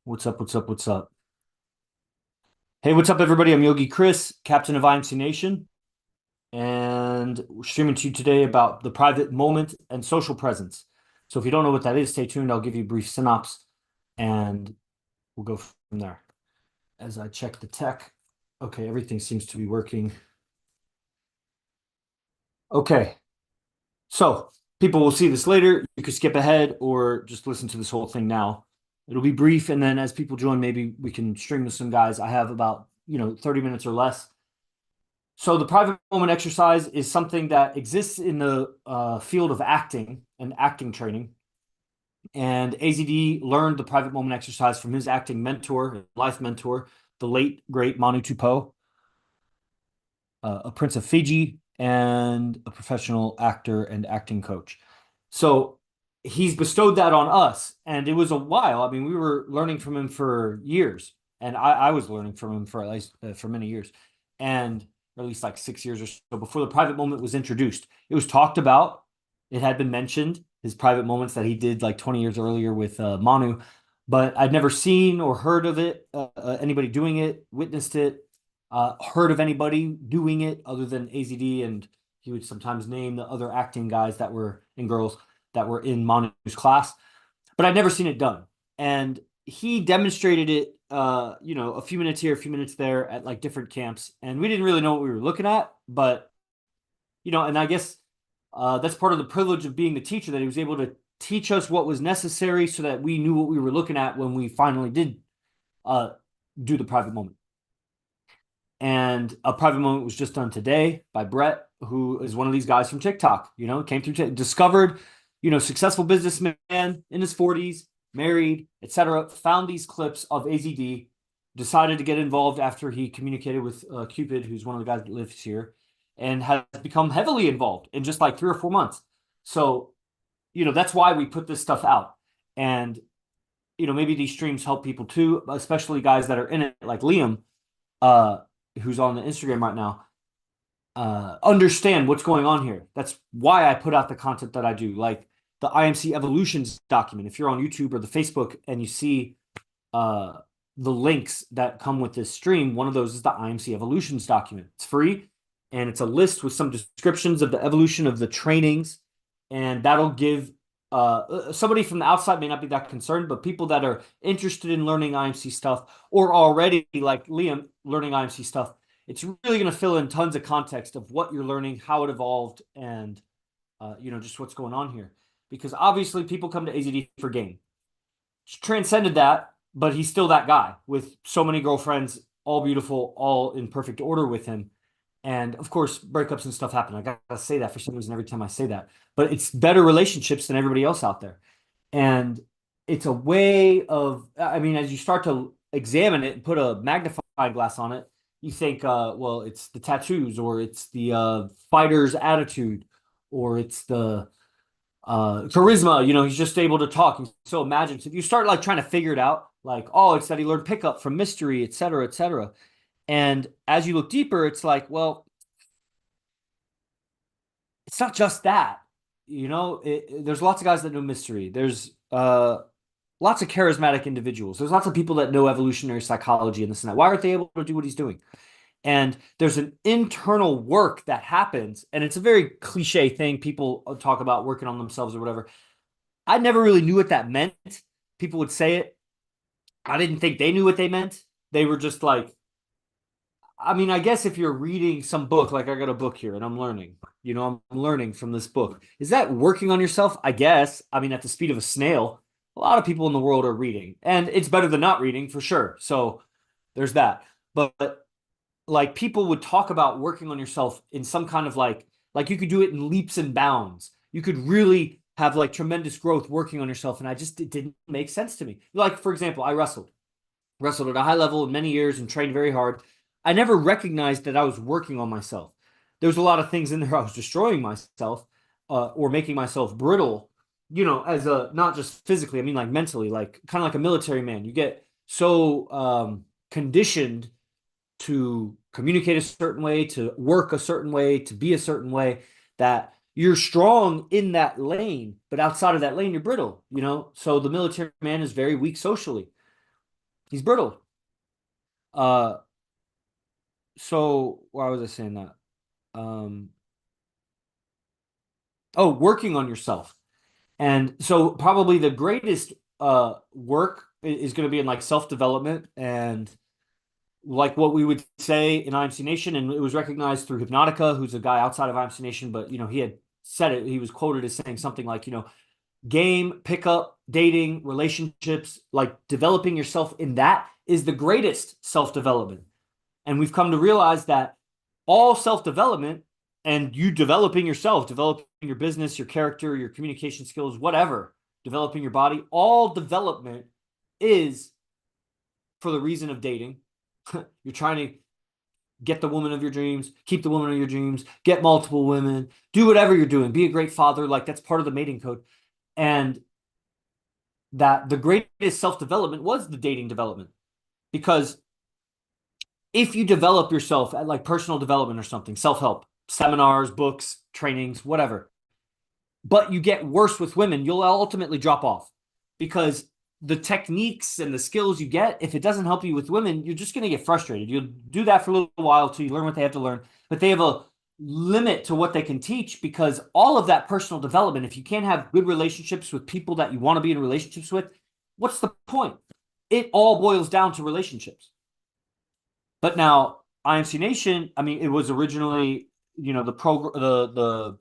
What's up? What's up? What's up? Hey, what's up, everybody? I'm Yogi Chris, captain of IMC Nation, and we're streaming to you today about the private moment and social presence. So, if you don't know what that is, stay tuned. I'll give you a brief synopsis, and we'll go from there. As I check the tech, okay, everything seems to be working. Okay, so people will see this later. You could skip ahead or just listen to this whole thing now. It'll be brief, and then as people join, maybe we can stream with some guys. I have about 30 minutes or less. So the private moment exercise is something that exists in the field of acting and acting training. And AZD learned the private moment exercise from his acting mentor, life mentor, the late great Manu Tupou, a prince of Fiji and a professional actor and acting coach. So he's bestowed that on us, and it was a while. I mean, we were learning from him for years, and I was learning from him for at least for many years, and or at least like 6 years or so before the private moment was introduced. It was talked about. It had been mentioned, his private moments that he did like 20 years earlier with Manu, but I'd never seen or heard of it, anybody doing it, witnessed it, heard of anybody doing it other than AZD, and he would sometimes name the other acting guys that were and girls that were in Manu's class, but I'd never seen it done. And he demonstrated it, a few minutes here, a few minutes there at like different camps, and we didn't really know what we were looking at, but and I guess that's part of the privilege of being the teacher, that he was able to teach us what was necessary so that we knew what we were looking at when we finally did do the private moment. And a private moment was just done today by Brett, who is one of these guys from TikTok, came through, discovered, successful businessman in his 40s, married, etc. Found these clips of AZD, decided to get involved after he communicated with Cupid, who's one of the guys that lives here, and has become heavily involved in just like 3 or 4 months. So, that's why we put this stuff out. And, maybe these streams help people too, especially guys that are in it, like Liam, who's on the Instagram right now, understand what's going on here. That's why I put out the content that I do, like the IMC Evolutions document. If you're on YouTube or the Facebook and you see the links that come with this stream, one of those is the IMC Evolutions document. It's free, and it's a list with some descriptions of the evolution of the trainings, and that'll give somebody from the outside may not be that concerned, but people that are interested in learning IMC stuff or already, like Liam, learning IMC stuff, it's really going to fill in tons of context of what you're learning, how it evolved, and just what's going on here. Because obviously people come to AZD for gain. It's transcended that, but he's still that guy with so many girlfriends, all beautiful, all in perfect order with him. And of course, breakups and stuff happen. I gotta say that for some reason every time I say that. But it's better relationships than everybody else out there. And it's a way of, I mean, as you start to examine it and put a magnifying glass on it, you think, well, it's the tattoos, or it's the fighter's attitude, or it's the charisma. He's just able to talk. He's so imaginative. You start like trying to figure it out, like, oh, it's that he learned pickup from Mystery, et cetera, et cetera. And as you look deeper, it's like, well, it's not just that. There's lots of guys that know Mystery. There's lots of charismatic individuals. There's lots of people that know evolutionary psychology and this and that. Why aren't they able to do what he's doing? And there's an internal work that happens, and it's a very cliche thing. People talk about working on themselves or whatever. I never really knew what that meant. People would say it. I didn't think they knew what they meant. They were just like, I mean, I guess if you're reading some book, like I got a book here and I'm learning, I'm learning from this book. Is that working on yourself? I guess. I mean, at the speed of a snail, a lot of people in the world are reading, and it's better than not reading for sure. So there's that. But like, people would talk about working on yourself in some kind of like you could do it in leaps and bounds. You could really have like tremendous growth working on yourself. And it didn't make sense to me. Like, for example, I wrestled at a high level in many years and trained very hard. I never recognized that I was working on myself. There was a lot of things in there I was destroying myself, or making myself brittle, as a, not just physically, I mean like mentally, like kind of like a military man. You get so conditioned to communicate a certain way, to work a certain way, to be a certain way, that you're strong in that lane, but outside of that lane, you're brittle, So the military man is very weak socially. He's brittle. Uh, so why was I saying that? Oh, working on yourself. And so probably the greatest work is going to be in like self-development and like what we would say in IMC Nation, and it was recognized through Hypnotica, who's a guy outside of IMC Nation, but he had said it. He was quoted as saying something like, game, pickup, dating, relationships, like developing yourself in that is the greatest self-development. And we've come to realize that all self-development and you developing yourself, developing your business, your character, your communication skills, whatever, developing your body, all development is for the reason of dating. You're trying to get the woman of your dreams, keep the woman of your dreams, get multiple women, do whatever you're doing, be a great father. Like that's part of the mating code. And that the greatest self-development was the dating development. Because if you develop yourself at like personal development or something, self-help, seminars, books, trainings, whatever, but you get worse with women, you'll ultimately drop off because the techniques and the skills you get, if it doesn't help you with women, you're just going to get frustrated. You'll do that for a little while till you learn what they have to learn, but they have a limit to what they can teach because all of that personal development, if you can't have good relationships with people that you want to be in relationships with, what's the point? It all boils down to relationships. But now IMC Nation, I mean, it was originally, the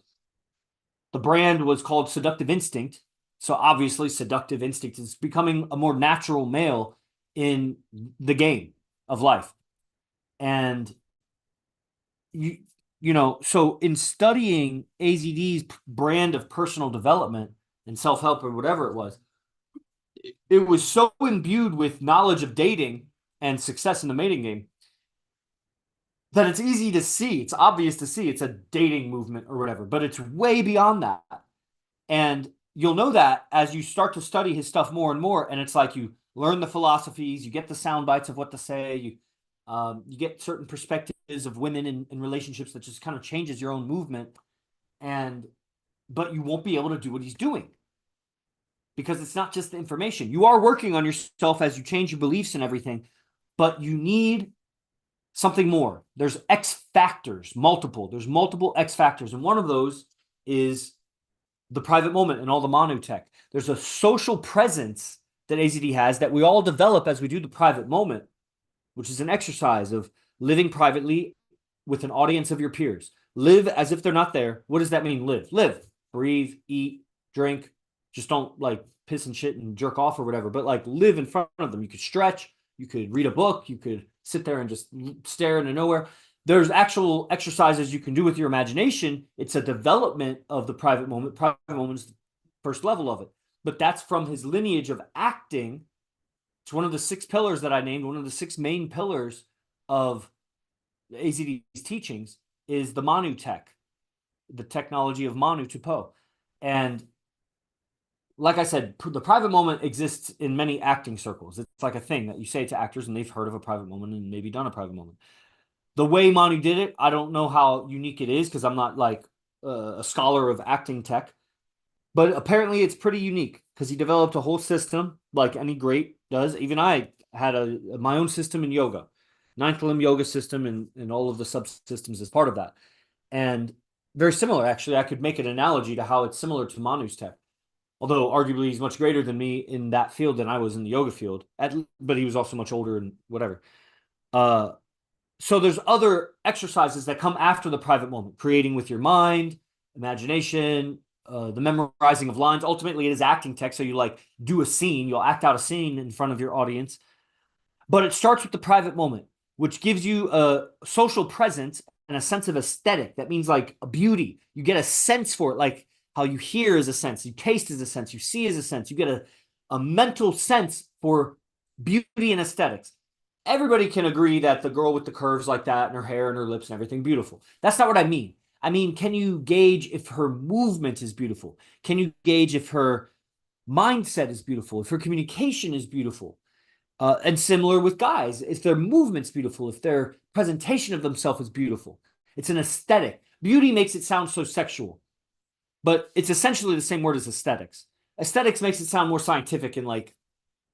brand was called Seductive Instinct. So obviously Seductive Instinct is becoming a more natural male in the game of life. And so in studying AZD's brand of personal development and self-help or whatever it was so imbued with knowledge of dating and success in the mating game that it's easy to see. It's obvious to see it's a dating movement or whatever, but it's way beyond that. And you'll know that as you start to study his stuff more and more. And it's like you learn the philosophies, you get the sound bites of what to say, you get certain perspectives of women in relationships that just kind of changes your own movement. But you won't be able to do what he's doing because it's not just the information. You are working on yourself as you change your beliefs and everything, but you need something more. There's X factors, multiple. There's multiple X factors. And one of those is the private moment and all the Manu tech. There's a social presence that AZD has that we all develop as we do the private moment, which is an exercise of living privately with an audience of your peers. Live as if they're not there. What does that mean? Live, breathe, eat, drink. Just don't like piss and shit and jerk off or whatever, but like live in front of them. You could stretch, you could read a book, you could sit there and just stare into nowhere. There's actual exercises you can do with your imagination. It's a development of the private moment. Private moment is the first level of it. But that's from his lineage of acting. It's one of the 6 pillars that I named. One of the 6 main pillars of AZD's teachings is the Manu tech, the technology of Manu to Po. And like I said, the private moment exists in many acting circles. It's like a thing that you say to actors and they've heard of a private moment and maybe done a private moment. The way Manu did it, I don't know how unique it is because I'm not like a scholar of acting tech, but apparently it's pretty unique because he developed a whole system like any great does. Even I had my own system in yoga, 9th limb yoga system and all of the subsystems as part of that. And very similar, actually. I could make an analogy to how it's similar to Manu's tech. Although arguably he's much greater than me in that field than I was in the yoga field, but he was also much older and whatever. So there's other exercises that come after the private moment, creating with your mind, imagination, the memorizing of lines. Ultimately, it is acting tech. So you like do a scene, you'll act out a scene in front of your audience. But it starts with the private moment, which gives you a social presence and a sense of aesthetic. That means like a beauty. You get a sense for it, like how you hear is a sense, you taste is a sense, you see is a sense. You get a mental sense for beauty and aesthetics. Everybody can agree that the girl with the curves like that and her hair and her lips and everything, beautiful. That's not what I mean. I mean, can you gauge if her movement is beautiful? Can you gauge if her mindset is beautiful? If her communication is beautiful? And similar with guys, if their movement's beautiful, if their presentation of themselves is beautiful. It's an aesthetic. Beauty makes it sound so sexual, but it's essentially the same word as aesthetics. Aesthetics makes it sound more scientific and like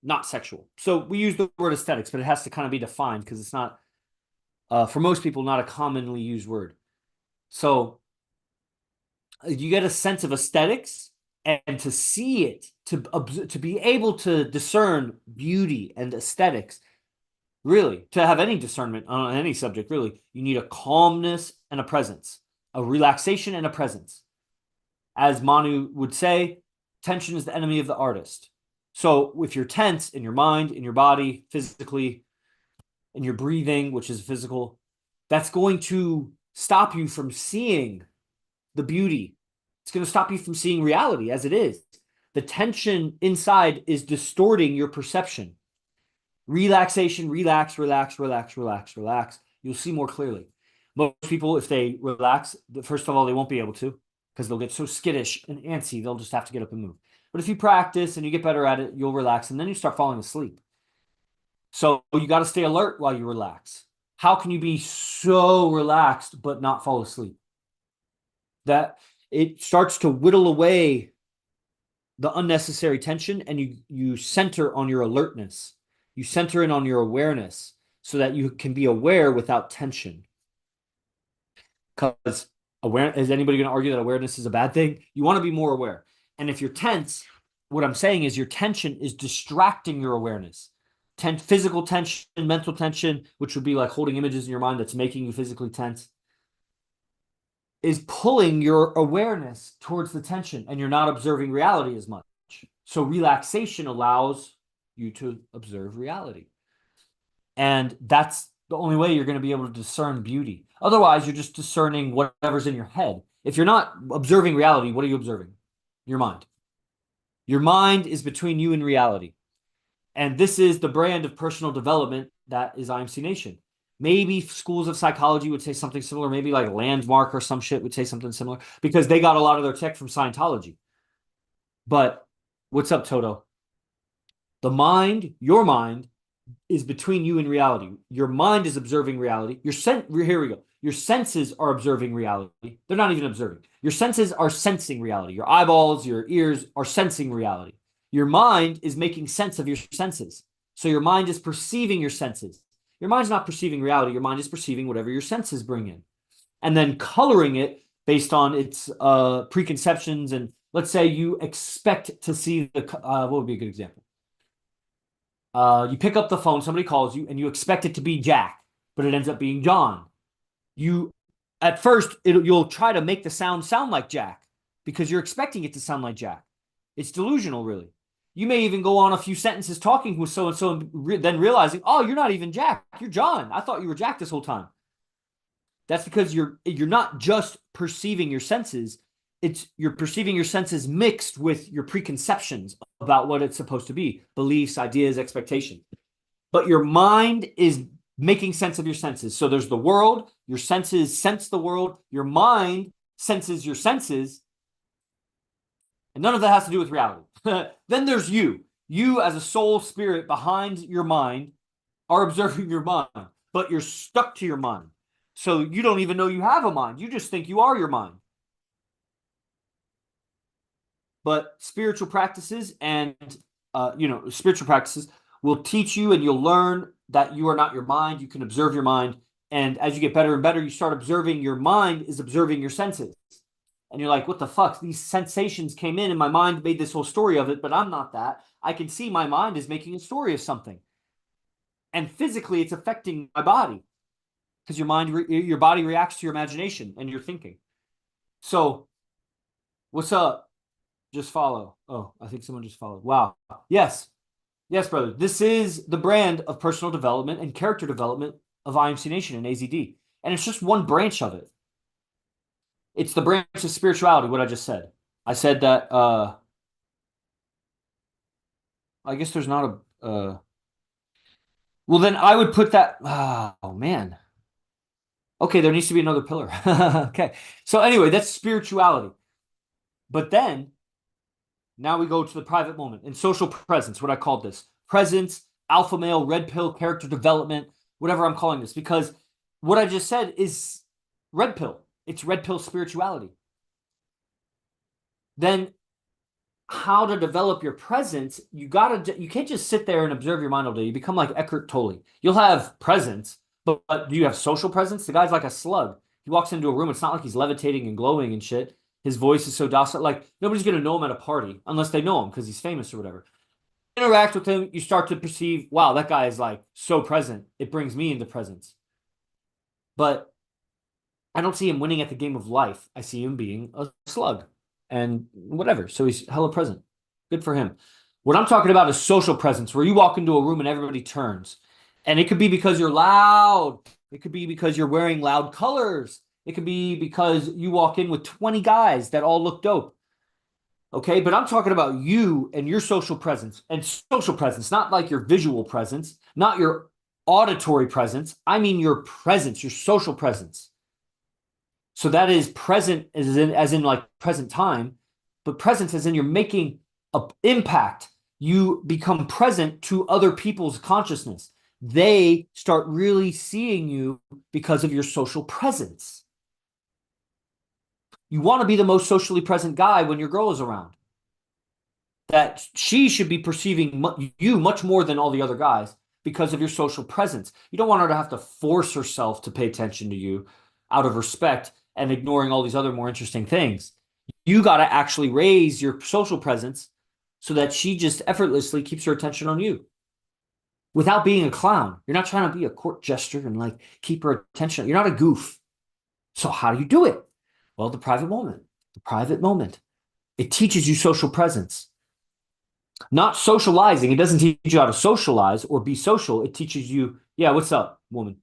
not sexual. So we use the word aesthetics, but it has to kind of be defined because it's not, for most people, not a commonly used word. So you get a sense of aesthetics, and to see it, to be able to discern beauty and aesthetics, really, to have any discernment on any subject, really, you need a calmness and a presence, a relaxation and a presence. As Manu would say, tension is the enemy of the artist. So if you're tense in your mind, in your body, physically, in your breathing, which is physical, that's going to stop you from seeing the beauty. It's going to stop you from seeing reality as it is. The tension inside is distorting your perception. Relaxation, relax, relax, relax, relax, relax. You'll see more clearly. Most people, if they relax, first of all, they won't be able to because they'll get so skittish and antsy, they'll just have to get up and move. But if you practice and you get better at it, you'll relax, and then you start falling asleep. So you got to stay alert while you relax. How can you be so relaxed but not fall asleep? That it starts to whittle away the unnecessary tension, and you center on your alertness. You center in on your awareness so that you can be aware without tension. Because is anybody going to argue that awareness is a bad thing? You want to be more aware. And if you're tense, what I'm saying is your tension is distracting your awareness. Physical tension, mental tension, which would be like holding images in your mind that's making you physically tense, is pulling your awareness towards the tension, and you're not observing reality as much. So relaxation allows you to observe reality. And that's the only way you're going to be able to discern beauty. Otherwise, you're just discerning whatever's in your head. If you're not observing reality, what are you observing? Your mind. Your mind is between you and reality. And this is the brand of personal development that is IMC Nation. Maybe schools of psychology would say something similar. Maybe like Landmark or some shit would say something similar because they got a lot of their tech from Scientology. But what's up, Toto? The mind, your mind, is between you and reality. Your mind is observing reality. Here we go. Your senses are observing reality. They're not even observing. Your senses are sensing reality. Your eyeballs, your ears are sensing reality. Your mind is making sense of your senses. So your mind is perceiving your senses. Your mind's not perceiving reality. Your mind is perceiving whatever your senses bring in, and then coloring it based on its preconceptions. And let's say you expect to see what would be a good example? You pick up the phone, somebody calls you, and you expect it to be Jack, but it ends up being John. At first, you'll try to make the sound like Jack because you're expecting it to sound like Jack. It's delusional, really. You may even go on a few sentences talking with so-and-so and then realizing, oh, you're not even Jack. You're John. I thought you were Jack this whole time. That's because you're not just perceiving your senses. You're perceiving your senses mixed with your preconceptions about what it's supposed to be, beliefs, ideas, expectations. But your mind is making sense of your senses. So there's the world, your senses sense the world, your mind senses your senses, and none of that has to do with reality. Then there's you. You as a soul spirit behind your mind are observing your mind, but you're stuck to your mind. So you don't even know you have a mind. You just think you are your mind. But spiritual practices and spiritual practices will teach you, and you'll learn that you are not your mind. You can observe your mind, and as you get better and better, you start observing your mind is observing your senses, and you're like, "What the fuck? These sensations came in, and my mind made this whole story of it, but I'm not that. I can see my mind is making a story of something, and physically, it's affecting my body because your body reacts to your imagination and your thinking. So, what's up? Just follow. Oh, I think someone just followed. Wow. Yes. Yes, brother. This is the brand of personal development and character development of IMC Nation and AZD. And it's just one branch of it. It's the branch of spirituality, what I just said. I said that, I guess there's not well, then I would put that, oh, man. Okay, there needs to be another pillar. Okay. So anyway, that's spirituality. But then, now we go to the private moment and social presence, what I called this. Presence, alpha male, red pill, character development, whatever I'm calling this. Because what I just said is red pill. It's red pill spirituality. Then how to develop your presence, you can't just sit there and observe your mind all day. You become like Eckhart Tolle. You'll have presence, but do you have social presence? The guy's like a slug. He walks into a room, it's not like he's levitating and glowing and shit. His voice is so docile. Like nobody's gonna know him at a party unless they know him because he's famous or whatever. Interact with him, you start to perceive, wow, that guy is like so present. It brings me into presence. But I don't see him winning at the game of life. I see him being a slug and whatever. So he's hella present. Good for him. What I'm talking about is social presence, where you walk into a room and everybody turns. And it could be because you're loud. It could be because you're wearing loud colors. It could be because you walk in with 20 guys that all look dope. Okay, but I'm talking about you and your social presence. And social presence, not like your visual presence, not your auditory presence. I mean your presence, your social presence. So that is present as in like present time, but presence as in you're making an impact. You become present to other people's consciousness. They start really seeing you because of your social presence. You want to be the most socially present guy when your girl is around. That she should be perceiving you much more than all the other guys because of your social presence. You don't want her to have to force herself to pay attention to you out of respect and ignoring all these other more interesting things. You got to actually raise your social presence so that she just effortlessly keeps her attention on you without being a clown. You're not trying to be a court jester and like keep her attention. You're not a goof. So how do you do it? Well, the private moment. The private moment. It teaches you social presence. Not socializing. It doesn't teach you how to socialize or be social. It teaches you, yeah, what's up, woman?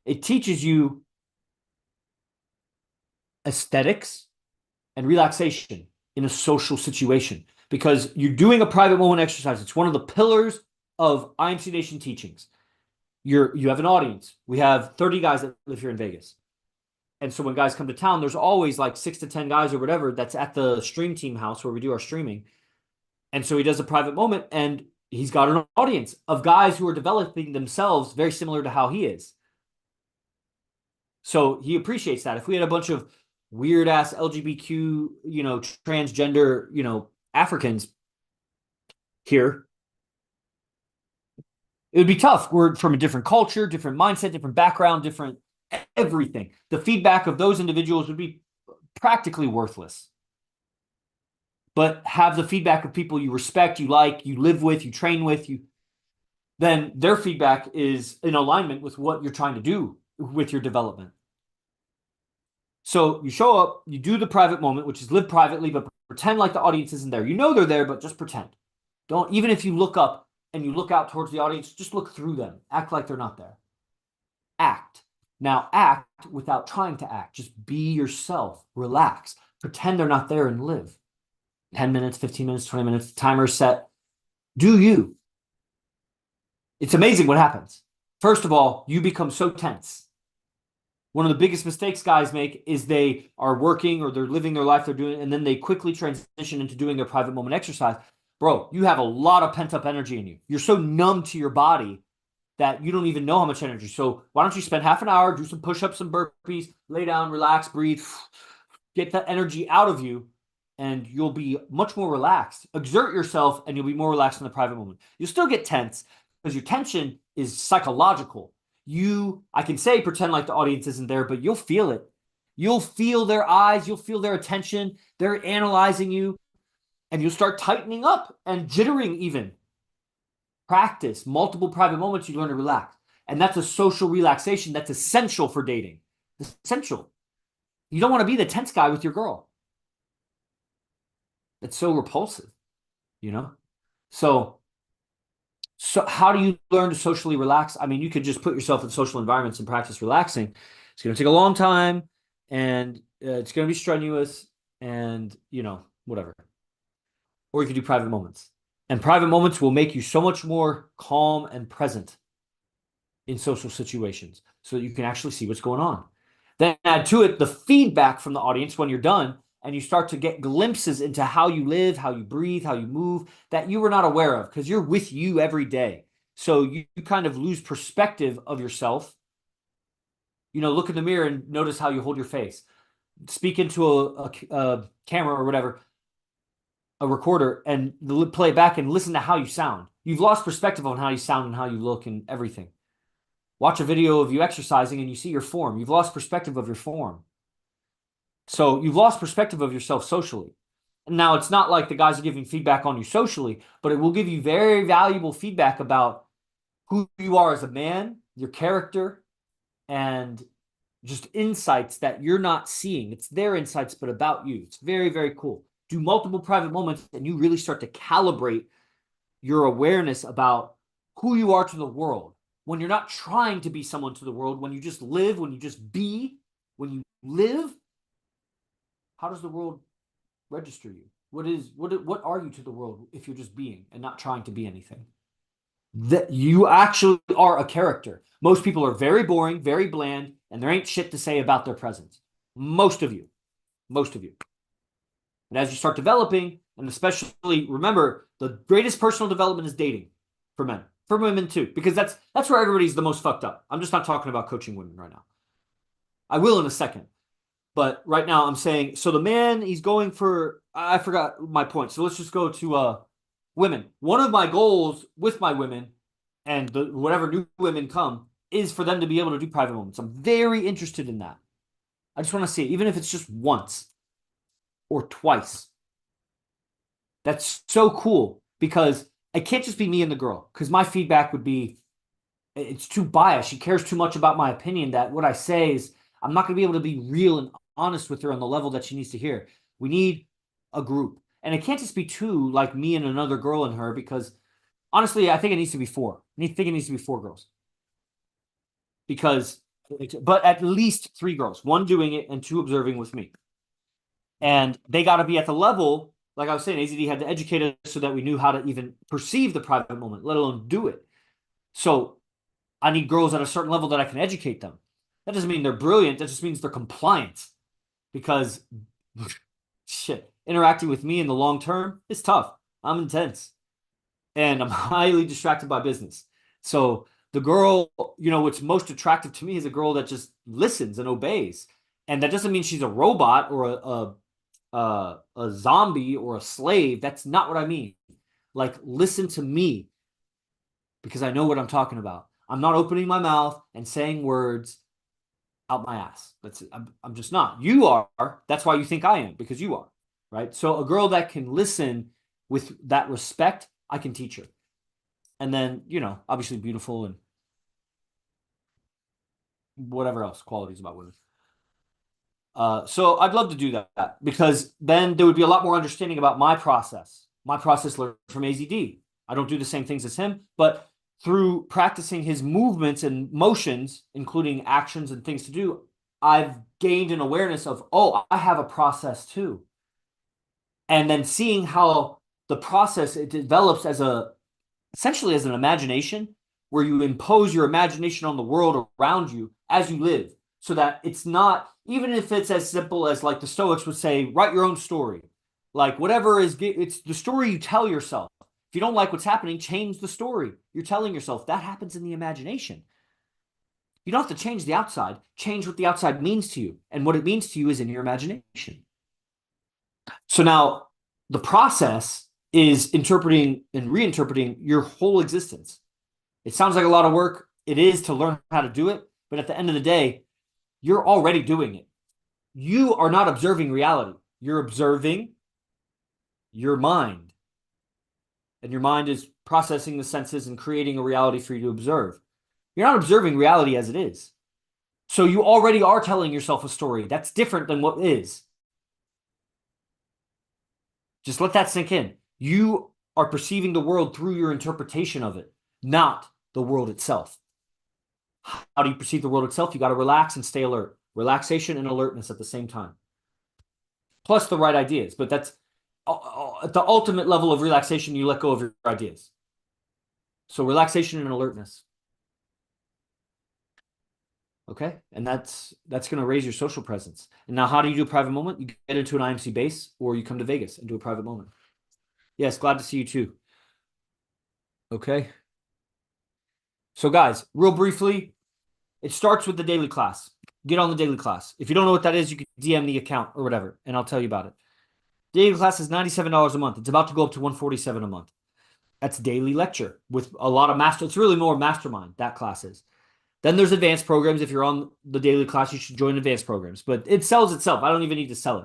It teaches you aesthetics and relaxation in a social situation because you're doing a private moment exercise. It's one of the pillars of IMC Nation teachings. You have an audience. We have 30 guys that live here in Vegas. And so when guys come to town, there's always like 6 to 10 guys or whatever that's at the stream team house where we do our streaming. And so he does a private moment and he's got an audience of guys who are developing themselves very similar to how he is. So he appreciates that. If we had a bunch of weird ass LGBTQ, transgender, Africans here, it would be tough. We're from a different culture, different mindset, different background, different everything. The feedback of those individuals would be practically worthless. But have the feedback of people you respect, you like, you live with, you train with, then their feedback is in alignment with what you're trying to do with your development. So you show up, you do the private moment, which is live privately, but pretend like the audience isn't there. You know they're there, but just pretend. Don't, even if you look up and you look out towards the audience, just look through them. Act like they're not there. Act. Now act without trying to act. Just be yourself. Relax. Pretend they're not there and live. 10 minutes, 15 minutes, 20 minutes, timer set. Do you. It's amazing what happens. First of all, you become so tense. One of the biggest mistakes guys make is they are working or they're living their life, they're doing, and then they quickly transition into doing their private moment exercise. Bro, you have a lot of pent up energy in you. You're so numb to your body that you don't even know how much energy. So why don't you spend half an hour, do some push-ups, some burpees, lay down, relax, breathe, get that energy out of you, and you'll be much more relaxed. Exert yourself and you'll be more relaxed in the private moment. You'll still get tense because your tension is psychological. I can say pretend like the audience isn't there, but you'll feel it. You'll feel their eyes, you'll feel their attention. They're analyzing you, and you'll start tightening up and jittering even. Practice multiple private moments, you learn to relax. And that's a social relaxation that's essential for dating. Essential. You don't want to be the tense guy with your girl. It's so repulsive, So how do you learn to socially relax? I mean, you could just put yourself in social environments and practice relaxing. It's going to take a long time, and it's going to be strenuous, and, whatever. Or you could do private moments. And private moments will make you so much more calm and present in social situations so that you can actually see what's going on. Then add to it the feedback from the audience when you're done, and you start to get glimpses into how you live, how you breathe, how you move that you were not aware of because you're with you every day. So you kind of lose perspective of yourself. Look in the mirror and notice how you hold your face. Speak into a camera or whatever. a recorder and play it back and listen to how you sound. You've lost perspective on how you sound and how you look and everything. Watch a video of you exercising and you see your form. You've lost perspective of your form. So you've lost perspective of yourself socially. Now, it's not like the guys are giving feedback on you socially, but it will give you very valuable feedback about who you are as a man, your character, and just insights that you're not seeing. It's their insights, but about you. It's very, very cool. Do multiple private moments, and you really start to calibrate your awareness about who you are to the world. When you're not trying to be someone to the world, when you just live, when you just be, when you live, how does the world register you? What are you to the world if you're just being and not trying to be anything? That you actually are a character. Most people are very boring, very bland, and there ain't shit to say about their presence. Most of you. And as you start developing, and especially remember, the greatest personal development is dating for men, for women too, because that's where everybody's the most fucked up. I'm just not talking about coaching women right now. I will in a second. But right now I'm saying, so the man, he's going for, I forgot my point. So let's just go to women. One of my goals with my women and whatever new women come is for them to be able to do private moments. I'm very interested in that. I just want to see it, even if it's just once or twice. That's so cool because it can't just be me and the girl, because my feedback would be, it's too biased. She cares too much about my opinion that what I say is, I'm not going to be able to be real and honest with her on the level that she needs to hear. We need a group. And it can't just be two, like me and another girl and her, because honestly, I think it needs to be four. I think it needs to be four girls. But at least three girls, one doing it and two observing with me. And they got to be at the level, like I was saying, AZD had to educate us so that we knew how to even perceive the private moment, let alone do it. So I need girls at a certain level that I can educate them. That doesn't mean they're brilliant. That just means they're compliant. Because, shit, interacting with me in the long term is tough. I'm intense. And I'm highly distracted by business. So the girl, what's most attractive to me is a girl that just listens and obeys. And that doesn't mean she's a robot or a zombie or a slave. That's not what I mean. Like, listen to me because I know what I'm talking about. I'm not opening my mouth and saying words out my ass. I'm just not. You are. That's why you think I am, because you are, right? So a girl that can listen with that respect, I can teach her. And then, obviously beautiful and whatever else qualities about women. So I'd love to do that because then there would be a lot more understanding about my process. My process learned from AZD. I don't do the same things as him, but through practicing his movements and motions, including actions and things to do, I've gained an awareness of, oh, I have a process too. And then seeing how the process, it develops essentially as an imagination, where you impose your imagination on the world around you as you live, so that it's not, even if it's as simple as like the Stoics would say, write your own story. Like whatever it's the story you tell yourself. If you don't like what's happening, change the story you're telling yourself. That happens in the imagination. You don't have to change the outside. Change what the outside means to you. And what it means to you is in your imagination. So now the process is interpreting and reinterpreting your whole existence. It sounds like a lot of work. It is to learn how to do it. But at the end of the day, you're already doing it. You are not observing reality. You're observing your mind. And your mind is processing the senses and creating a reality for you to observe. You're not observing reality as it is. So you already are telling yourself a story that's different than what is. Just let that sink in. You are perceiving the world through your interpretation of it, not the world itself. How do you perceive the world itself? You got to relax and stay alert. Relaxation and alertness at the same time. Plus the right ideas. But that's at the ultimate level of relaxation, you let go of your ideas. So relaxation and alertness. Okay? And that's going to raise your social presence. And now how do you do a private moment? You get into an IMC base or you come to Vegas and do a private moment. Yes, glad to see you too. Okay? So guys, real briefly, it starts with the daily class. Get on the daily class. If you don't know what that is, you can DM the account or whatever, and I'll tell you about it. Daily class is $97 a month. It's about to go up to $147 a month. That's daily lecture with a lot of master. It's really more mastermind, that class is. Then there's advanced programs. If you're on the daily class, you should join advanced programs. But it sells itself. I don't even need to sell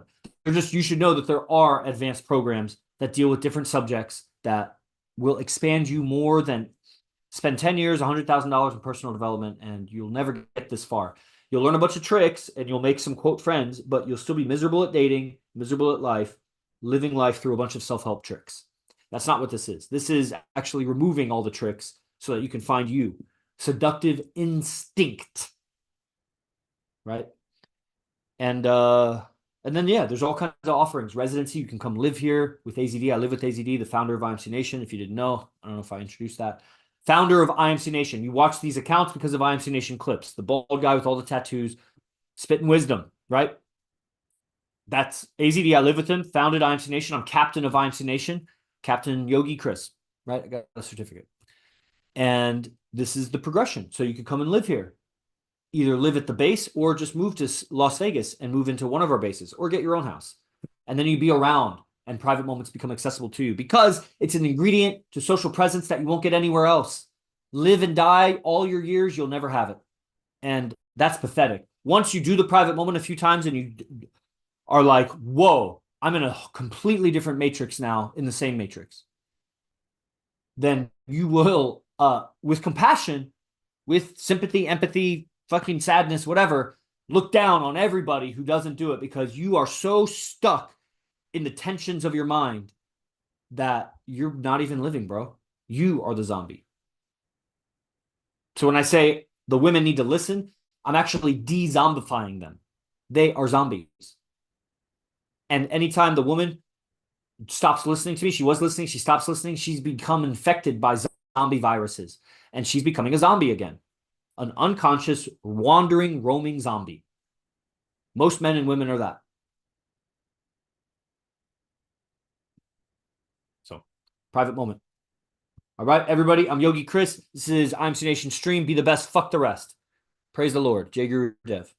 it. You should know that there are advanced programs that deal with different subjects that will expand you more than spend 10 years, $100,000 in personal development, and you'll never get this far. You'll learn a bunch of tricks and you'll make some quote friends, but you'll still be miserable at dating, miserable at life, living life through a bunch of self-help tricks. That's not what this is. This is actually removing all the tricks so that you can find you. Seductive instinct. Right? And then yeah, there's all kinds of offerings. Residency, you can come live here with AZD. I live with AZD, the founder of IMC Nation. If you didn't know, I don't know if I introduced that. Founder of IMC Nation. You watch these accounts because of IMC Nation clips. The bald guy with all the tattoos, spitting wisdom, right? That's AZD. I live with him, founded IMC Nation. I'm captain of IMC Nation, Captain Yogi Chris, right? I got a certificate. And this is the progression. So you could come and live here. Either live at the base or just move to Las Vegas and move into one of our bases or get your own house. And then you'd be around and private moments become accessible to you because it's an ingredient to social presence that you won't get anywhere else. Live and die all your years, you'll never have it. And that's pathetic. Once you do the private moment a few times and you are like, whoa, I'm in a completely different matrix now in the same matrix, then you will, with compassion, with sympathy, empathy, fucking sadness, whatever, look down on everybody who doesn't do it because you are so stuck in the tensions of your mind that you're not even living, bro. You are the zombie. So when I say the women need to listen, I'm actually de-zombifying them. They are zombies. And anytime the woman stops listening to me, she was listening, she stops listening, she's become infected by zombie viruses. And she's becoming a zombie again. An unconscious, wandering, roaming zombie. Most men and women are that. So, private moment. All right, everybody, I'm Yogi Chris. This is IMC Nation Stream. Be the best, fuck the rest. Praise the Lord. Jay Guru Dev.